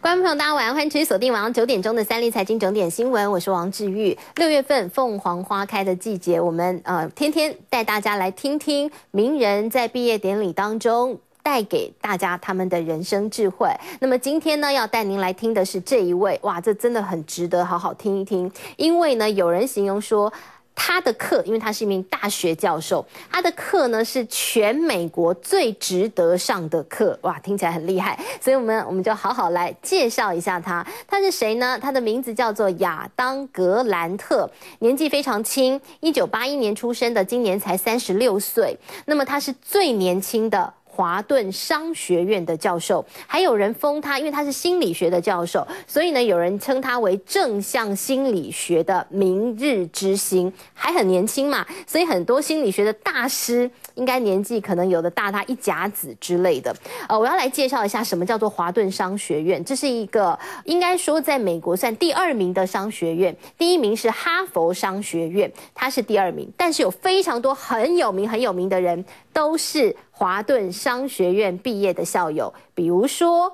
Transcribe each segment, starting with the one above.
观众朋友，大家晚安，欢迎持续锁定晚上9点钟的三立财经9点新闻，我是王志玉。6月份凤凰花开的季节，我们天天带大家来听听名人在毕业典礼当中带给大家他们的人生智慧。那么今天呢，要带您来听的是这一位，哇，这真的很值得好好听一听，因为呢，有人形容说，他的课，因为他是一名大学教授，他的课呢是全美国最值得上的课，哇，听起来很厉害，所以我们就好好来介绍一下他。他是谁呢？他的名字叫做亚当·格兰特，年纪非常轻，1981年出生的，今年才36岁。那么他是最年轻的华顿商学院的教授，还有人封他，因为他是心理学的教授，所以呢，有人称他为正向心理学的明日之星，还很年轻嘛，所以很多心理学的大师应该年纪可能有的大他一甲子之类的。我要来介绍一下什么叫做华顿商学院，这是一个应该说在美国算第2名的商学院，第1名是哈佛商学院，他是第2名，但是有非常多很有名的人都是华顿商学院毕业的校友，比如说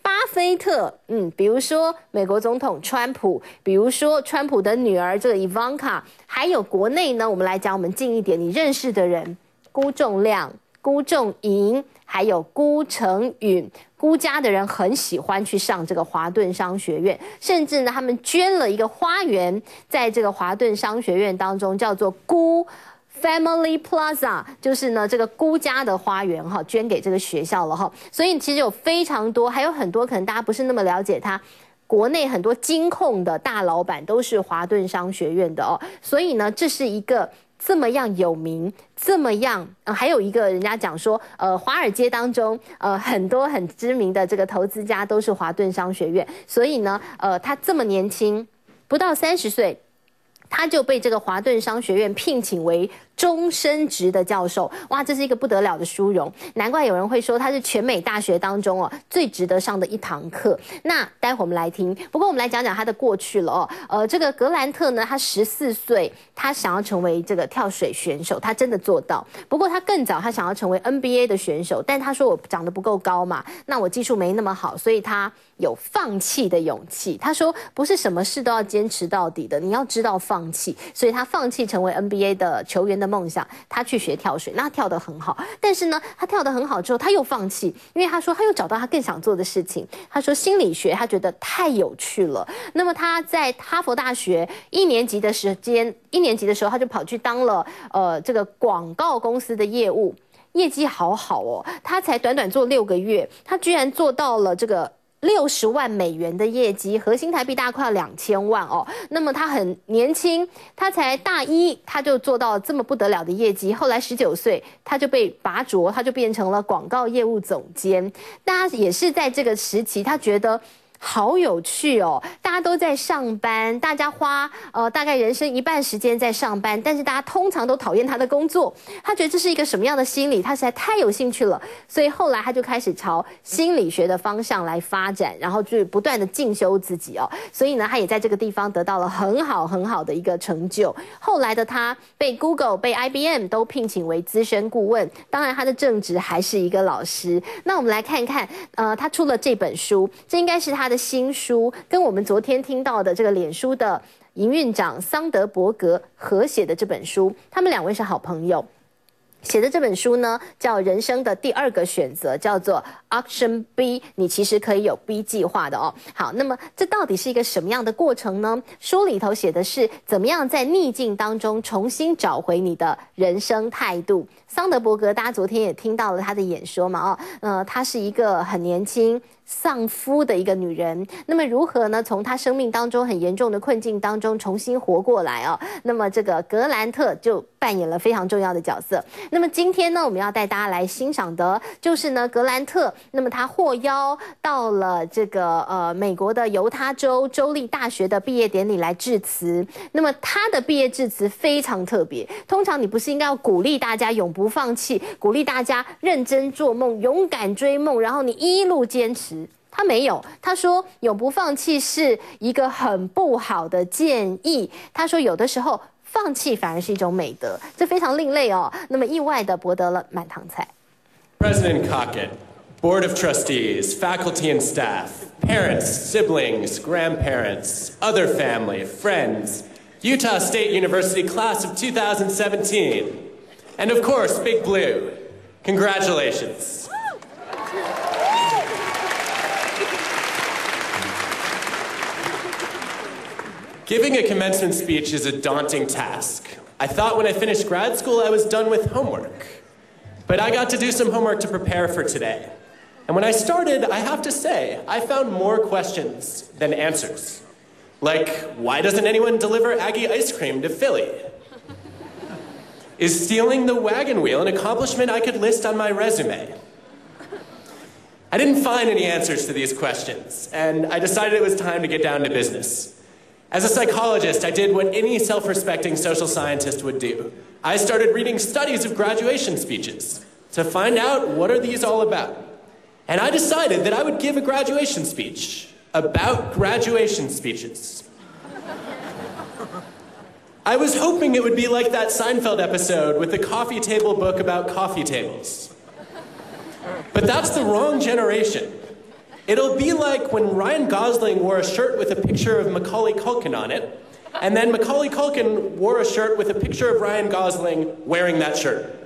巴菲特，比如说美国总统川普，比如说川普的女儿这个伊万卡，还有国内呢，我们来讲我们近一点你认识的人，辜仲亮、辜仲莹，还有辜成允，辜家的人很喜欢去上这个华顿商学院，甚至呢，他们捐了一个花园，在这个华顿商学院当中，叫做辜Family Plaza， 就是呢这个辜家的花园哈，捐给这个学校了哈。所以其实有非常多，还有很多可能大家不是那么了解他。国内很多金控的大老板都是华顿商学院的哦，所以呢，这是一个这么样有名，这么样还有一个人家讲说，华尔街当中很多很知名的这个投资家都是华顿商学院，所以呢，他这么年轻，不到30岁。他就被这个华顿商学院聘请为终身职的教授，哇，这是一个不得了的殊荣，难怪有人会说他是全美大学当中最值得上的一堂课。那待会我们来听，不过我们来讲讲他的过去了这个格兰特呢，他14岁，他想要成为这个跳水选手，他真的做到。不过他更早，他想要成为 NBA 的选手，但他说我长得不够高嘛，那我技术没那么好，所以他有放弃的勇气。他说不是什么事都要坚持到底的，你要知道放弃，所以他放弃成为 NBA 的球员的梦想，他去学跳水，那他跳得很好。但是呢，他跳得很好之后，他又放弃，因为他说他又找到他更想做的事情。他说心理学他觉得太有趣了。那么他在哈佛大学1年级的时候，他就跑去当了这个广告公司的业务，业绩好好哦。他才短短做6个月，他居然做到了这个60万美元的业绩，核心台币大概快要2000万哦。那么他很年轻，他才大1，他就做到这么不得了的业绩。后来19岁，他就被拔擢，他就变成了广告业务总监。大家也是在这个时期，他觉得好有趣哦！大家都在上班，大家花大概人生1半时间在上班，但是大家通常都讨厌他的工作。他觉得这是一个什么样的心理？他实在太有兴趣了，所以后来他就开始朝心理学的方向来发展，然后就不断的进修自己哦。所以呢，他也在这个地方得到了很好的一个成就。后来的他被 Google、被 IBM 都聘请为资深顾问，当然他的正职还是一个老师。那我们来看看，他出了这本书，这应该是他的新书，跟我们昨天听到的这个脸书的营运长桑德伯格合写的这本书，他们2位是好朋友。写的这本书呢，叫人生的第2个选择，叫做 Option B， 你其实可以有 B 计划的哦。好，那么这到底是一个什么样的过程呢？书里头写的是怎么样在逆境当中重新找回你的人生态度。桑德伯格，大家昨天也听到了他的演说嘛，她是一个很年轻丧夫的一个女人，那么如何呢？从她生命当中很严重的困境当中重新活过来哦。那么这个格兰特就扮演了非常重要的角色。那么今天呢，我们要带大家来欣赏的就是呢，格兰特，那么他获邀到了这个美国的犹他州州立大学的毕业典礼来致辞。那么他的毕业致辞非常特别，通常你不是应该要鼓励大家永不放弃，鼓励大家认真做梦，勇敢追梦，然后你一路坚持。他没有，他说永不放弃是一个很不好的建议。他说有的时候放弃反而是一种美德，这非常另类哦。那么意外的博得了满堂彩。President Cockett, Board of Trustees, faculty and staff, parents, siblings, grandparents, other family, friends, Utah State University class of 2017, and of course, Big Blue. Congratulations. Giving a commencement speech is a daunting task. I thought when I finished grad school I was done with homework. But I got to do some homework to prepare for today. And when I started, I have to say, I found more questions than answers. Like, why doesn't anyone deliver Aggie ice cream to Philly? Is stealing the wagon wheel an accomplishment I could list on my resume? I didn't find any answers to these questions, and I decided it was time to get down to business. As a psychologist, I did what any self-respecting social scientist would do. I started reading studies of graduation speeches to find out what are these all about. And I decided that I would give a graduation speech about graduation speeches. I was hoping it would be like that Seinfeld episode with the coffee table book about coffee tables. But that's the wrong generation. It'll be like when Ryan Gosling wore a shirt with a picture of Macaulay Culkin on it, and then Macaulay Culkin wore a shirt with a picture of Ryan Gosling wearing that shirt.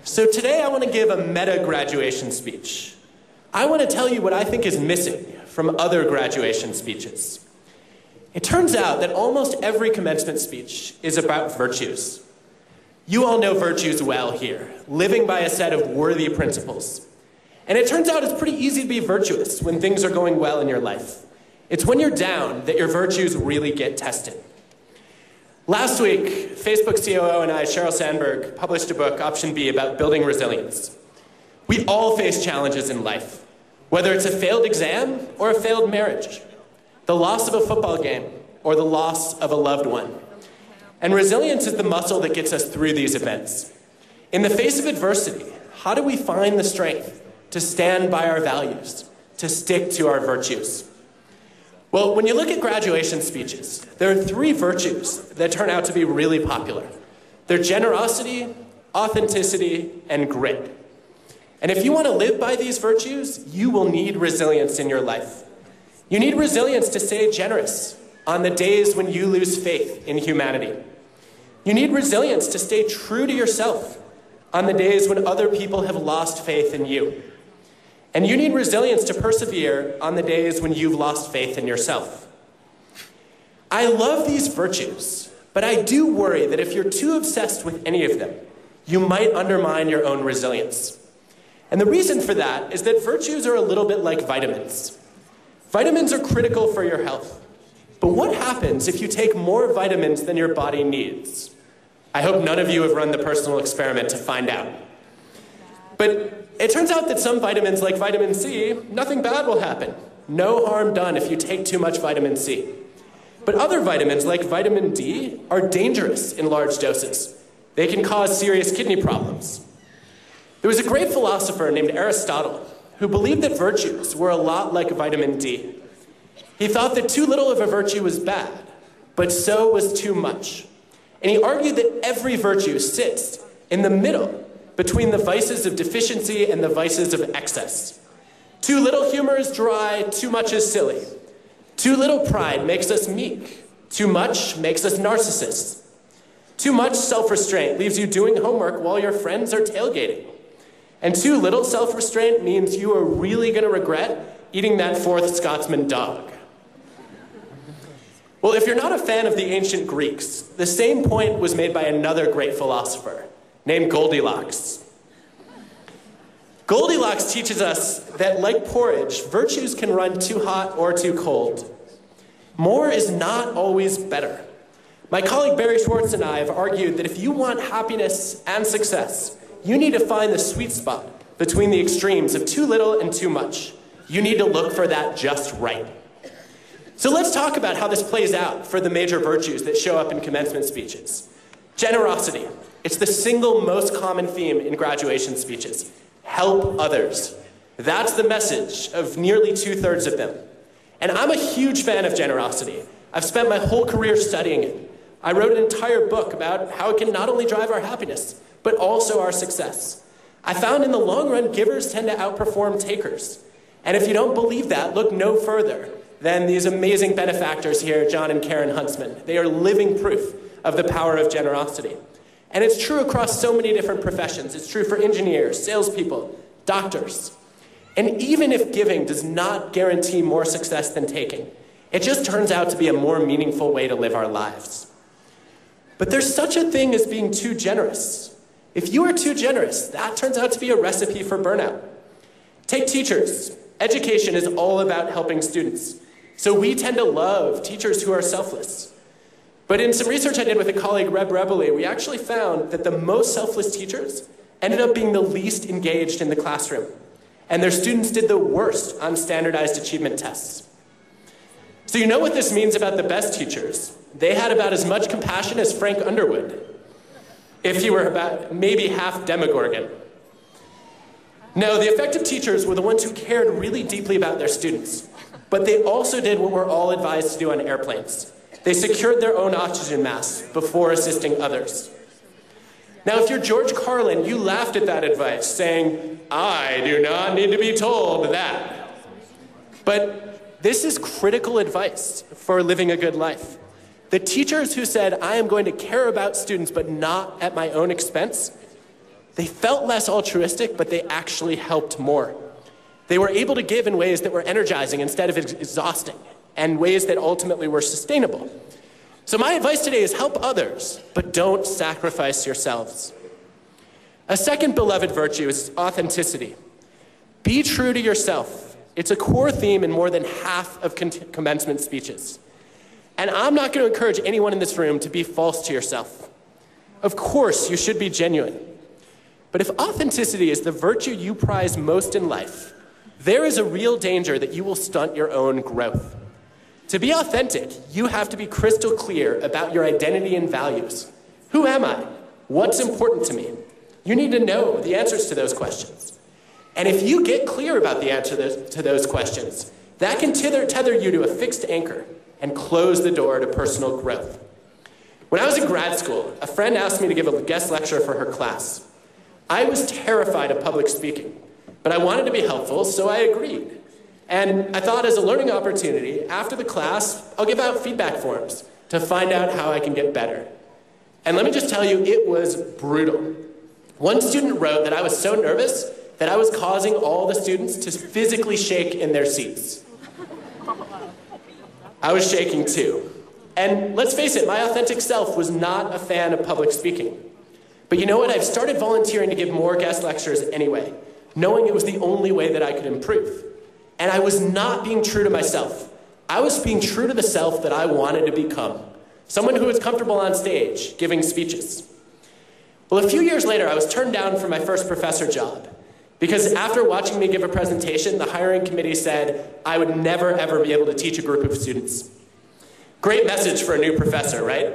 So today I want to give a meta graduation speech. I want to tell you what I think is missing from other graduation speeches. It turns out that almost every commencement speech is about virtues. You all know virtues well here, living by a set of worthy principles. And it turns out it's pretty easy to be virtuous when things are going well in your life. It's when you're down that your virtues really get tested. Last week, Facebook COO and I, Sheryl Sandberg, published a book, Option B, about building resilience. We all face challenges in life, whether it's a failed exam or a failed marriage, the loss of a football game or the loss of a loved one. And resilience is the muscle that gets us through these events. In the face of adversity, how do we find the strength to stand by our values, to stick to our virtues? Well, when you look at graduation speeches, there are three virtues that turn out to be really popular. They're generosity, authenticity, and grit. And if you want to live by these virtues, you will need resilience in your life. You need resilience to stay generous on the days when you lose faith in humanity. You need resilience to stay true to yourself on the days when other people have lost faith in you. And you need resilience to persevere on the days when you've lost faith in yourself. I love these virtues, but I do worry that if you're too obsessed with any of them, you might undermine your own resilience. And the reason for that is that virtues are a little bit like vitamins. Vitamins are critical for your health. But what happens if you take more vitamins than your body needs? I hope none of you have run the personal experiment to find out. But it turns out that some vitamins, like vitamin C, nothing bad will happen. No harm done if you take too much vitamin C. But other vitamins, like vitamin D, are dangerous in large doses. They can cause serious kidney problems. There was a great philosopher named Aristotle who believed that virtues were a lot like vitamin D. He thought that too little of a virtue was bad, but so was too much. And he argued that every virtue sits in the middle between the vices of deficiency and the vices of excess. Too little humor is dry, too much is silly. Too little pride makes us meek. Too much makes us narcissists. Too much self-restraint leaves you doing homework while your friends are tailgating. And too little self-restraint means you are really going to regret eating that fourth Scotsman dog. Well, if you're not a fan of the ancient Greeks, the same point was made by another great philosopher named Goldilocks. Goldilocks teaches us that, like porridge, virtues can run too hot or too cold. More is not always better. My colleague Barry Schwartz and I have argued that if you want happiness and success, you need to find the sweet spot between the extremes of too little and too much. You need to look for that just right. So let's talk about how this plays out for the major virtues that show up in commencement speeches. Generosity. It's the single most common theme in graduation speeches. Help others. That's the message of nearly 2/3 of them. And I'm a huge fan of generosity. I've spent my whole career studying it. I wrote an entire book about how it can not only drive our happiness, but also our success. I found in the long run, givers tend to outperform takers. And if you don't believe that, look no further than these amazing benefactors here, John and Karen Huntsman. They are living proof of the power of generosity. And it's true across so many different professions. It's true for engineers, salespeople, doctors. And even if giving does not guarantee more success than taking, it just turns out to be a more meaningful way to live our lives. But there's such a thing as being too generous. If you are too generous, that turns out to be a recipe for burnout. Take teachers. Education is all about helping students. So we tend to love teachers who are selfless. But in some research I did with a colleague, Reb Rebele, we actually found that the most selfless teachers ended up being the least engaged in the classroom. And their students did the worst on standardized achievement tests. So you know what this means about the best teachers. They had about as much compassion as Frank Underwood, if he were about maybe half Demogorgon. No, the effective teachers were the ones who cared really deeply about their students. But they also did what we're all advised to do on airplanes. They secured their own oxygen masks before assisting others. Now, if you're George Carlin, you laughed at that advice, saying, "I do not need to be told that." But this is critical advice for living a good life. The teachers who said, "I am going to care about students, but not at my own expense," they felt less altruistic, but they actually helped more. They were able to give in ways that were energizing instead of exhausting, and ways that ultimately were sustainable. So my advice today is help others, but don't sacrifice yourselves. A second beloved virtue is authenticity. Be true to yourself. It's a core theme in more than half of commencement speeches. And I'm not going to encourage anyone in this room to be false to yourself. Of course, you should be genuine. But if authenticity is the virtue you prize most in life, there is a real danger that you will stunt your own growth. To be authentic, you have to be crystal clear about your identity and values. Who am I? What's important to me? You need to know the answers to those questions. And if you get clear about the answer to those questions, that can tether you to a fixed anchor and close the door to personal growth. When I was in grad school, a friend asked me to give a guest lecture for her class. I was terrified of public speaking, but I wanted to be helpful, so I agreed. And I thought, as a learning opportunity, after the class, I'll give out feedback forms to find out how I can get better. And let me just tell you, it was brutal. One student wrote that I was so nervous that I was causing all the students to physically shake in their seats. I was shaking too. And let's face it, my authentic self was not a fan of public speaking. But you know what? I've started volunteering to give more guest lectures anyway, knowing it was the only way that I could improve. And I was not being true to myself. I was being true to the self that I wanted to become. Someone who was comfortable on stage, giving speeches. Well, a few years later, I was turned down for my first professor job. Because after watching me give a presentation, the hiring committee said I would never, ever be able to teach a group of students. Great message for a new professor, right?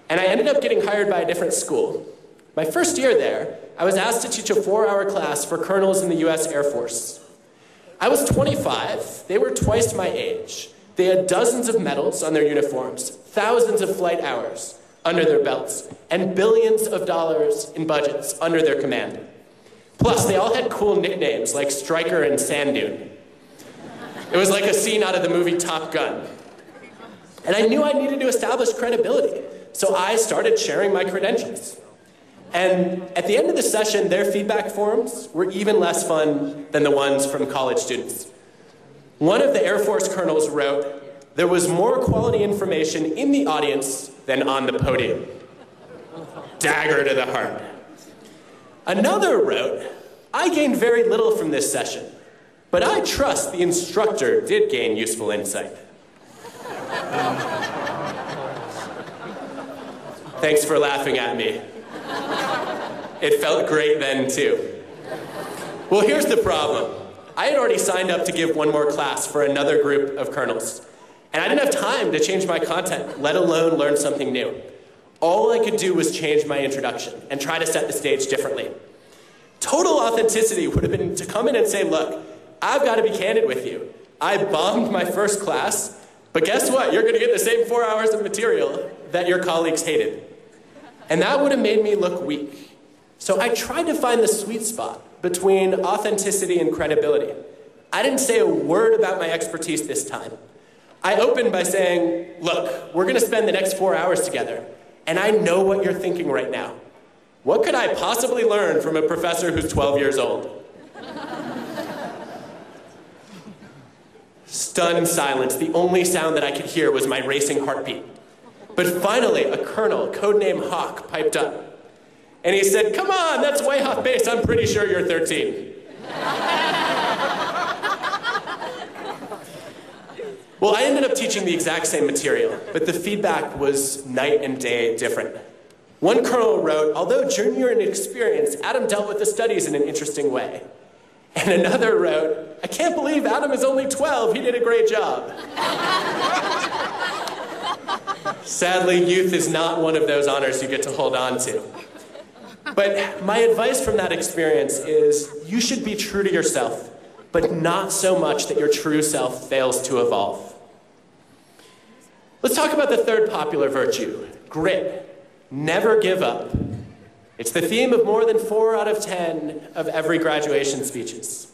And I ended up getting hired by a different school. My first year there, I was asked to teach a 4-hour class for colonels in the US Air Force. I was 25, they were twice my age. They had dozens of medals on their uniforms, thousands of flight hours under their belts, and billions of dollars in budgets under their command. Plus, they all had cool nicknames like Stryker and Sand Dune. It was like a scene out of the movie Top Gun. And I knew I needed to establish credibility, so I started sharing my credentials. And at the end of the session, their feedback forms were even less fun than the ones from college students. One of the Air Force colonels wrote, "There was more quality information in the audience than on the podium." Dagger to the heart. Another wrote, "I gained very little from this session, but I trust the instructor did gain useful insight." Thanks for laughing at me. It felt great then, too. Well, here's the problem. I had already signed up to give one more class for another group of colonels, and I didn't have time to change my content, let alone learn something new. All I could do was change my introduction and try to set the stage differently. Total authenticity would have been to come in and say, "Look, I've got to be candid with you. I bombed my first class, but guess what? You're going to get the same 4 hours of material that your colleagues hated." And that would have made me look weak. So I tried to find the sweet spot between authenticity and credibility. I didn't say a word about my expertise this time. I opened by saying, look, we're going to spend the next 4 hours together, and I know what you're thinking right now. What could I possibly learn from a professor who's 12 years old? Stunned silence. The only sound that I could hear was my racing heartbeat. But finally, a colonel, codenamed Hawk, piped up. And he said, come on, that's way off base. I'm pretty sure you're 13. Well, I ended up teaching the exact same material, but the feedback was night and day different. One colonel wrote, although junior in experience, Adam dealt with the studies in an interesting way. And another wrote, I can't believe Adam is only 12. He did a great job. Sadly, youth is not one of those honors you get to hold on to. But my advice from that experience is you should be true to yourself, but not so much that your true self fails to evolve. Let's talk about the third popular virtue, grit. Never give up. It's the theme of more than 4 out of 10 of every graduation speeches.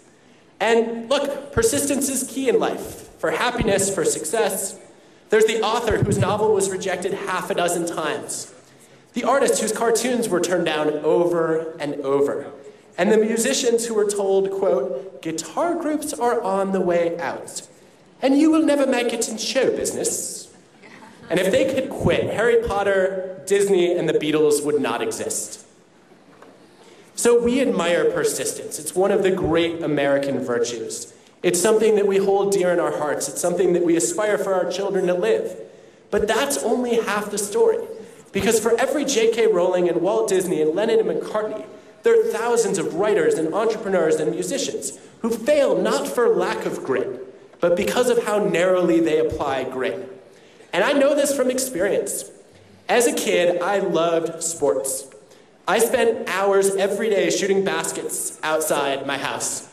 And look, persistence is key in life, for happiness, for success. There's the author whose novel was rejected 6 times. The artist whose cartoons were turned down over and over. And the musicians who were told, quote, guitar groups are on the way out, and you will never make it in show business. And if they could quit, Harry Potter, Disney, and the Beatles would not exist. So we admire persistence. It's one of the great American virtues. It's something that we hold dear in our hearts. It's something that we aspire for our children to live. But that's only half the story. Because for every J.K. Rowling and Walt Disney and Lennon and McCartney, there are thousands of writers and entrepreneurs and musicians who fail not for lack of grit, but because of how narrowly they apply grit. And I know this from experience. As a kid, I loved sports. I spent hours every day shooting baskets outside my house.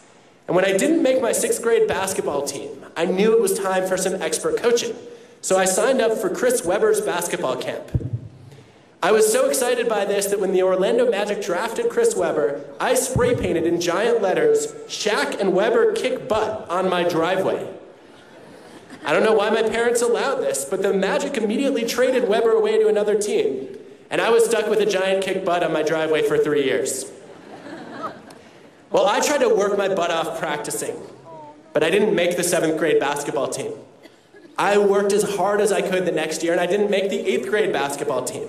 And when I didn't make my 6th grade basketball team, I knew it was time for some expert coaching. So I signed up for Chris Webber's basketball camp. I was so excited by this that when the Orlando Magic drafted Chris Webber, I spray painted in giant letters, Shaq and Webber kick butt on my driveway. I don't know why my parents allowed this, but the Magic immediately traded Webber away to another team, and I was stuck with a giant kick butt on my driveway for 3 years. Well, I tried to work my butt off practicing, but I didn't make the 7th grade basketball team. I worked as hard as I could the next year, and I didn't make the 8th grade basketball team.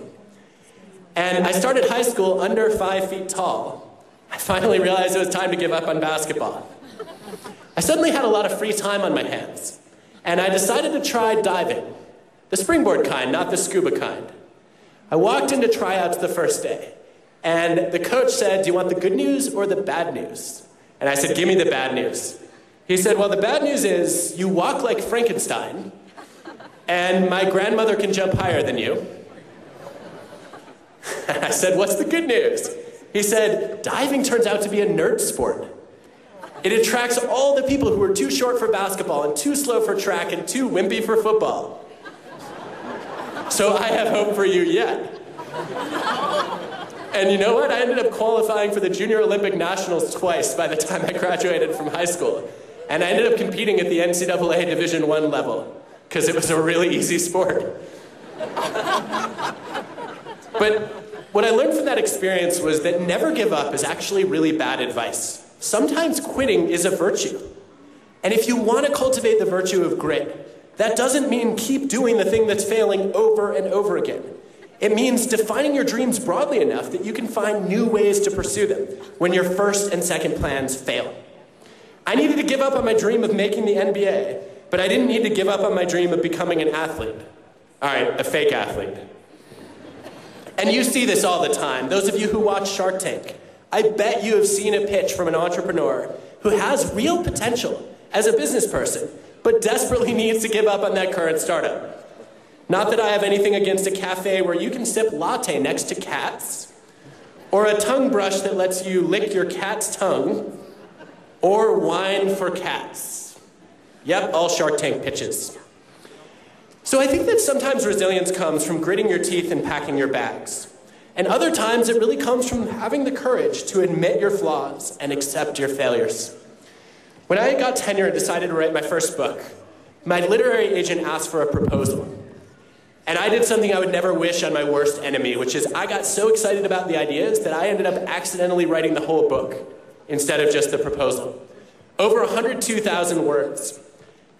And I started high school under 5 feet tall. I finally realized it was time to give up on basketball. I suddenly had a lot of free time on my hands, and I decided to try diving. The springboard kind, not the scuba kind. I walked into tryouts the first day, and the coach said, do you want the good news or the bad news? And I said, give me the bad news. He said, well, the bad news is you walk like Frankenstein, and my grandmother can jump higher than you. And I said, what's the good news? He said, diving turns out to be a nerd sport. It attracts all the people who are too short for basketball and too slow for track and too wimpy for football. So I have hope for you yet. And you know what? I ended up qualifying for the Junior Olympic Nationals twice by the time I graduated from high school. And I ended up competing at the NCAA Division I level, because it was a really easy sport. But what I learned from that experience was that never give up is actually really bad advice. Sometimes quitting is a virtue. And if you want to cultivate the virtue of grit, that doesn't mean keep doing the thing that's failing over and over again. It means defining your dreams broadly enough that you can find new ways to pursue them when your first and second plans fail. I needed to give up on my dream of making the NBA, but I didn't need to give up on my dream of becoming an athlete. All right, a fake athlete. And you see this all the time. Those of you who watch Shark Tank, I bet you have seen a pitch from an entrepreneur who has real potential as a business person, but desperately needs to give up on that current startup. Not that I have anything against a cafe where you can sip latte next to cats, or a tongue brush that lets you lick your cat's tongue, or wine for cats. Yep, all Shark Tank pitches. So I think that sometimes resilience comes from gritting your teeth and packing your bags. And other times it really comes from having the courage to admit your flaws and accept your failures. When I got tenure and decided to write my first book, my literary agent asked for a proposal. And I did something I would never wish on my worst enemy, which is I got so excited about the ideas that I ended up accidentally writing the whole book instead of just the proposal. Over 102,000 words.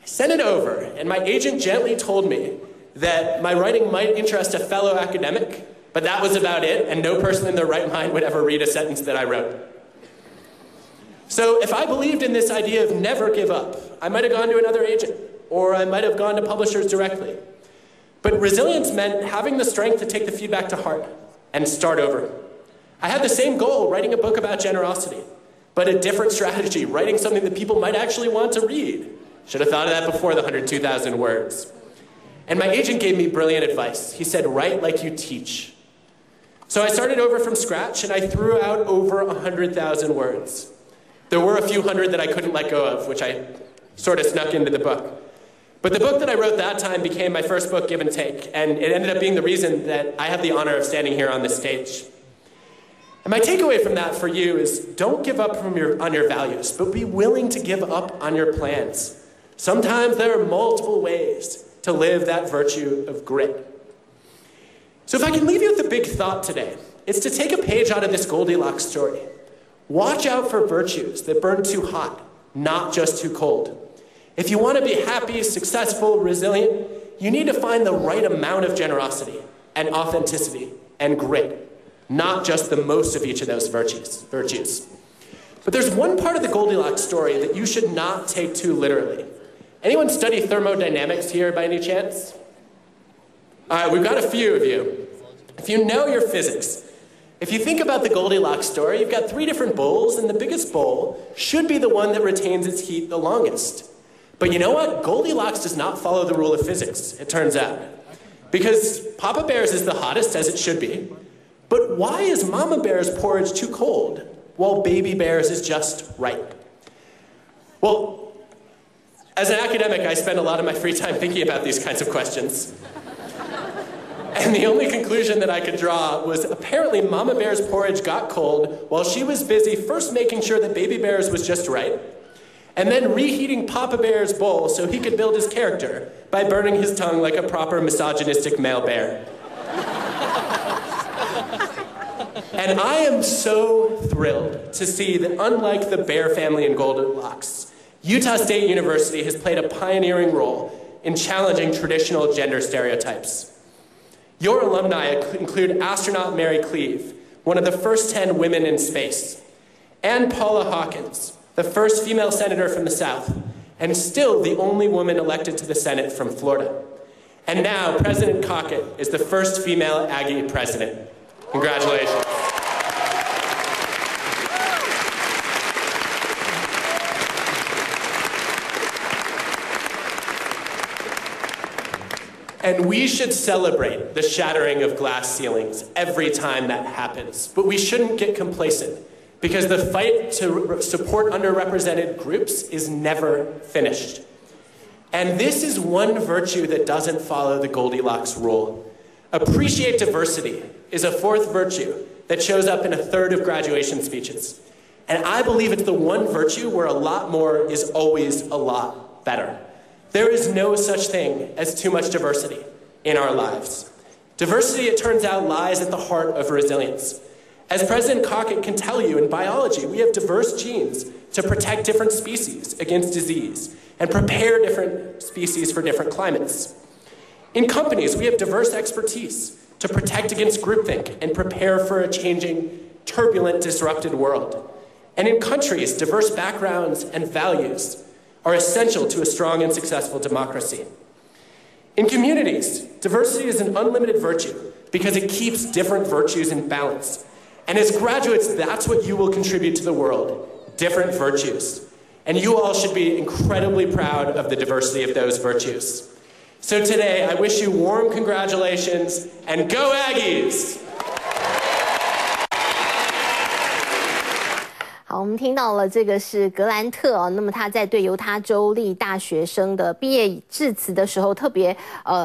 I sent it over, and my agent gently told me that my writing might interest a fellow academic, but that was about it, and no person in their right mind would ever read a sentence that I wrote. So if I believed in this idea of never give up, I might have gone to another agent, or I might have gone to publishers directly. But resilience meant having the strength to take the feedback to heart and start over. I had the same goal, writing a book about generosity, but a different strategy, writing something that people might actually want to read. Should have thought of that before the 102,000 words. And my agent gave me brilliant advice. He said, write like you teach. So I started over from scratch, and I threw out over 100,000 words. There were a few hundred that I couldn't let go of, which I sort of snuck into the book. But the book that I wrote that time became my first book, Give and Take, and it ended up being the reason that I have the honor of standing here on this stage. And my takeaway from that for you is don't give up on your values, but be willing to give up on your plans. Sometimes there are multiple ways to live that virtue of grit. So if I can leave you with a big thought today, it's to take a page out of this Goldilocks story. Watch out for virtues that burn too hot, not just too cold. If you want to be happy, successful, resilient, you need to find the right amount of generosity and authenticity and grit, not just the most of each of those virtues. But there's one part of the Goldilocks story that you should not take too literally. Anyone study thermodynamics here by any chance? All right, we've got a few of you. If you know your physics, if you think about the Goldilocks story, you've got 3 different bowls, and the biggest bowl should be the one that retains its heat the longest. But you know what? Goldilocks does not follow the rule of physics, it turns out. Because Papa Bear's is the hottest, as it should be. But why is Mama Bear's porridge too cold, while Baby Bear's is just right? Well, as an academic, I spend a lot of my free time thinking about these kinds of questions. And the only conclusion that I could draw was apparently Mama Bear's porridge got cold while she was busy first making sure that Baby Bear's was just right, and then reheating Papa Bear's bowl so he could build his character by burning his tongue like a proper misogynistic male bear. And I am so thrilled to see that unlike the Bear family in Goldilocks, Utah State University has played a pioneering role in challenging traditional gender stereotypes. Your alumni include astronaut Mary Cleave, one of the first 10 women in space, and Paula Hawkins, the first female senator from the South, and still the only woman elected to the Senate from Florida. And now, President Cockett is the first female Aggie president. Congratulations. And we should celebrate the shattering of glass ceilings every time that happens. But we shouldn't get complacent, because the fight to support underrepresented groups is never finished. And this is one virtue that doesn't follow the Goldilocks rule. Appreciate diversity is a 4th virtue that shows up in a 1/3 of graduation speeches. And I believe it's the one virtue where a lot more is always a lot better. There is no such thing as too much diversity in our lives. Diversity, it turns out, lies at the heart of resilience. As President Cockett can tell you, in biology, we have diverse genes to protect different species against disease and prepare different species for different climates. In companies, we have diverse expertise to protect against groupthink and prepare for a changing, turbulent, disrupted world. And in countries, diverse backgrounds and values are essential to a strong and successful democracy. In communities, diversity is an unlimited virtue because it keeps different virtues in balance. And as graduates, that's what you will contribute to the world, different virtues. And you all should be incredibly proud of the diversity of those virtues. So today, I wish you warm congratulations, and go Aggies! 好，我们听到了这个是格兰特哦，那么他在对犹他州立大学生的毕业致辞的时候，特别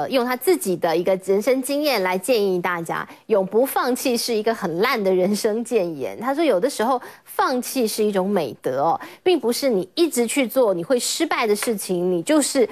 用他自己的一个人生经验来建议大家，永不放弃是一个很烂的人生谏言。他说，有的时候放弃是一种美德哦，并不是你一直去做你会失败的事情，你就是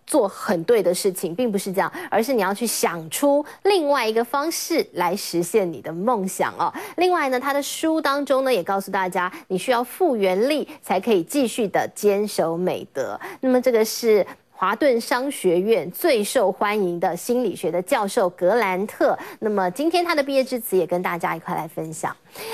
做很对的事情，并不是这样，而是你要去想出另外一个方式来实现你的梦想哦。另外呢，他的书当中呢也告诉大家，你需要复原力才可以继续的坚守美德。那么这个是华顿商学院最受欢迎的心理学的教授格兰特。那么今天他的毕业致辞也跟大家一块来分享。